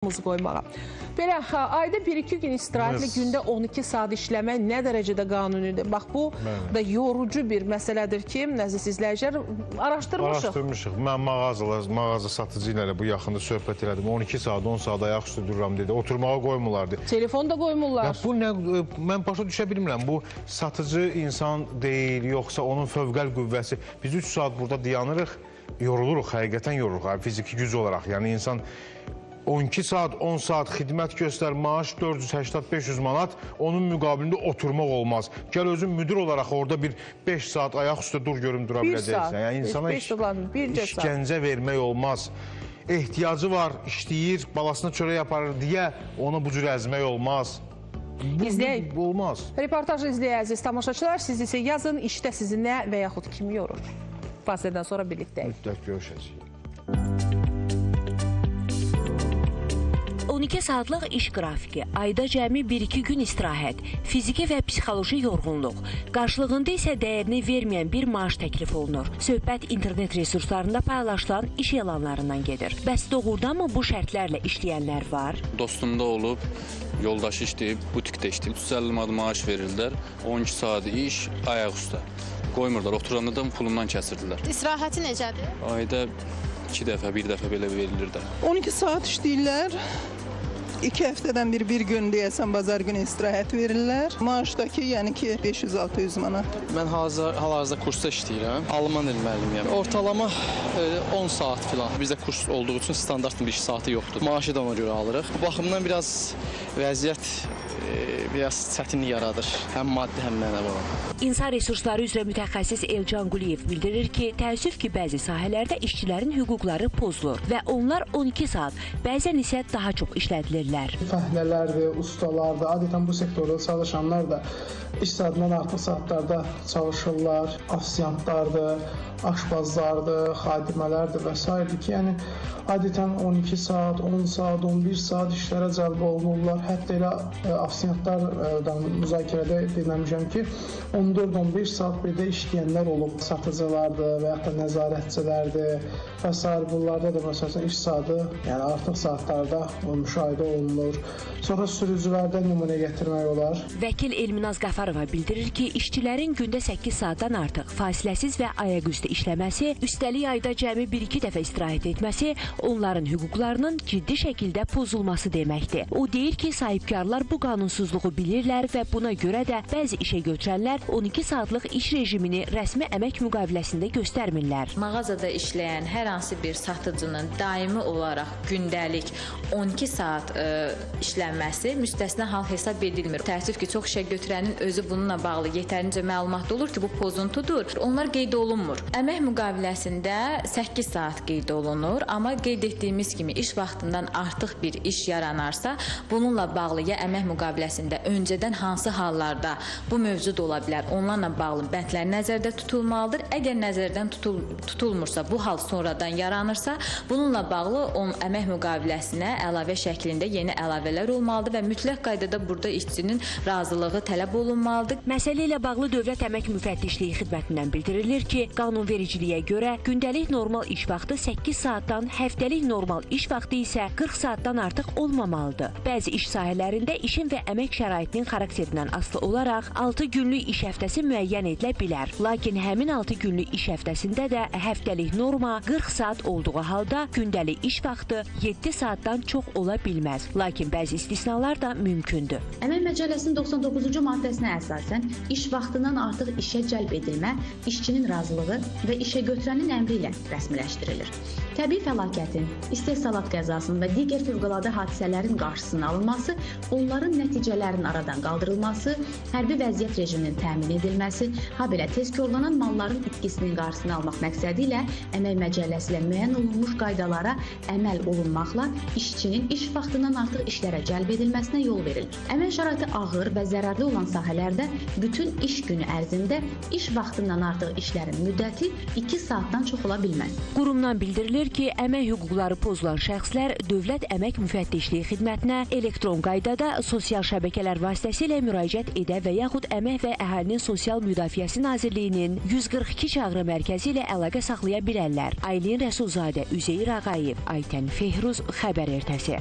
qoymağa. Belə, ayda 1-2 gün istirahətli, gündə 12 saat işləmək nə dərəcədə qanunidir? Bax, bu da yorucu bir məsələdir ki, əziz izləyicilər, araşdırmışıq. Araşdırmışıq. Mən mağaza satıcı ilə bu yaxında söhbət elədim. 12 saat, 10 saat ayaq üstü dururam dedi. Oturmağa qoymurlar dedi. Telefon da qoymurlar. Bu nə, mən başa düşə bilmirəm. Bu satıcı insan deyil, yoxsa onun fövqəl qüvvəsi. Biz 3 saat burada dayanırıq, yoruluruq, həqiqətən yoruluruq, fiziki güc olaraq. Yəni insan 12 saat, 10 saat xidmət göstər, maaş 480-500 manat, onun müqabilində oturmaq olmaz. Gəl özün müdür olaraq orada bir 5 saat ayaq üstə dur görüm dura biləcəksən. Yəni insana işgəncə vermək olmaz. Ehtiyacı var, işləyir, balasına çörək yaparır deyə ona bu cür əzmək olmaz. İzləyək. Olmaz. Reportajı izləyək əziz tamaşaçılar. Siz isə yazın, işdə sizi nə və yaxud kim yorur? Fasilədən sonra birlikdəyik. Mütləq görüşəcəyik. 12 saatlıq iş qrafiki, ayda cəmi 1-2 gün istirahət, fiziki və psixoloji yorğunluq, qarşılığında isə dəyərini verməyən bir maaş təklif olunur. Söhbət internet resurslarında paylaşılan iş elanlarından gedir. Bəs doğrudanmı bu şərtlərlə işləyənlər var? Dostumda olub, yoldaşı işləyib, butikdə işləyib, 350 manat maaş verirlər, 12 saat iş, ayaq üstə. Qoymurlar, oturanda da pulundan kəsirdilər. İstirahəti necədir? Ayda 2 dəfə, 1 dəfə belə verilir də. 12 saat işləyirlər. 2 həftədən bir gün deyəsən bazar günü istirahət verirlər. Maaşdakı yəni ki 500-600 manat. Mən hal-hazırda kursda işləyirəm. Alman dili müəllimiyəm. Ortalama 10 saat filan. Bizdə kurs olduğu üçün standart bir iş saatı yoxdur. Maaşı da ona görə alırıq. Bu baxımdan biraz vəziyyət biraz çətinlik yaradır. Həm maddi, həm mənəvi olan. İnsan resursları üzrə mütəxəssis Elcan Quliyev bildirir ki, təəssüf ki, bəzi sahələrdə işçilərin hüquqları pozulur və onlar 12 saat, bəzən isə daha çox işlədilirlər. Fəhlələrdir, ustalardır, adətən bu sektorda çalışanlar da iş saatından artıq saatlarda çalışırlar, afisiyantlardır, aşpazlardır, xadimələrdir və s. ki, yəni adətən 12 saat, 10 saat, 11 saat işlərə cəlb olunurlar. Hətta elə afisiyantlardan müzakirədə dinləmişəm ki, 14-15 saat bir də işləyənlər olub. Satıcılardır və yaxud da nəzarətçilərdir və s. Bunlarda da məsələn iş saatı, yəni artıq saatlarda müşahidə olunur. Sonra sürücülərdən nümunə gətirmək olar. Vəkil Elminaz Qəfərova bildirir ki, işçilərin gündə 8 saatdan artıq fasiləsiz və ayaqüstü işləməsi, üstəlik ayda cəmi 1-2 dəfə istirahət etməsi onların hüquqlarının ciddi şəkildə pozulması deməkdir. O deyir ki, sahibkarlar bu qanunsuzluğu bilirlər və buna görə də bəzi işə götürənlər 12 saatlıq iş rejimini rəsmi əmək müqaviləsində göstərmirlər. Mağazada işləyən hər hansı bir satıcının daimi olaraq gündəlik 12 saat işlənməsi müstəsna hal hesab edilmir. Təəssüf ki, çox işə götürənin özü bununla bağlı yetərincə məlumatlı olur ki, bu pozuntudur. Onlar qeyd olunmur. Əmək müqaviləsində 8 saat qeyd olunur, amma qeyd etdiyimiz kimi iş vaxtından artıq bir iş yaranarsa, bununla bağlı ya əmək müqaviləsində öncədən hansı hallarda bu mövcud ola bilər, onlarla bağlı bəndlər nəzərdə tutulmalıdır. Əgər nəzərdən tutulmursa, bu hal sonradan yaranırsa, bununla bağlı əmək müqaviləsinə əlavə şəklində yeni əlavələr olmalıdır və mütləq qaydada burada işçinin razılığı tələb olunmalıdır. Məsələ ilə bağlı Dövlət Əmək Müfəttişliyi xidmətindən bildirilir ki, qanunvericiliyə görə gündəlik normal iş vaxtı 8 saatdan, həftəlik normal iş vaxtı isə 40 saatdan artıq olmamalıdır. Bəzi iş sahələrində işin və əmək şəraitinin xarakterindən asılı olaraq 6 günlük iş həftəsi müəyyən edilə bilər. Lakin həmin 6 günlük iş həftəsində də həftəlik norma 40 saat olduğu halda gündəlik iş vaxtı 7 saatdan çox ola bilməz. Lakin bəzi istisnalar da mümkündür. Əmək Məcəlləsinin 99-cu maddəsinə əsasən iş vaxtından artıq işə cəlb edilmə işçinin razılığı və işə götürənin əmri ilə rəsmiləşdirilir. Təbii fəlakətin, istehsalat qəzasının və digər fövqəladə hadisələrin qarşısının alınması, onların nəticələrinin aradan qaldırılması, hərbi vəziyyət rejiminin təmin edilməsi, habelə tez korlanan malların itkisinin qarşısını almaq məqsədi ilə Əmək Məcəlləsi ilə müəyyən olunmuş qaydalara əməl olunmaqla işçinin iş vaxtından artıq işlərə cəlb edilməsinə yol verilir. Əmək şəraiti ağır və zərərli olan sahələrdə bütün iş günü ərzində iş vaxtından artıq işlərin müddəti 2 saatdan çox ola bilməz. Qurumdan bildirilir ki, əmək hüquqları pozulan şəxslər Dövlət Əmək Müfəttişliyi xidmətinə elektron qaydada sosial sosial şəbəkələr vasitəsilə müraciət edə və yaxud Əmək və Əhalinin Sosial Müdafiəsi Nazirliyinin 142 çağrı mərkəzi ilə əlaqə saxlaya bilərlər. Aylin Rəsulzadə, Üzeyir Ağayev, Aytən Fehruz, Xəbər Ertəsi.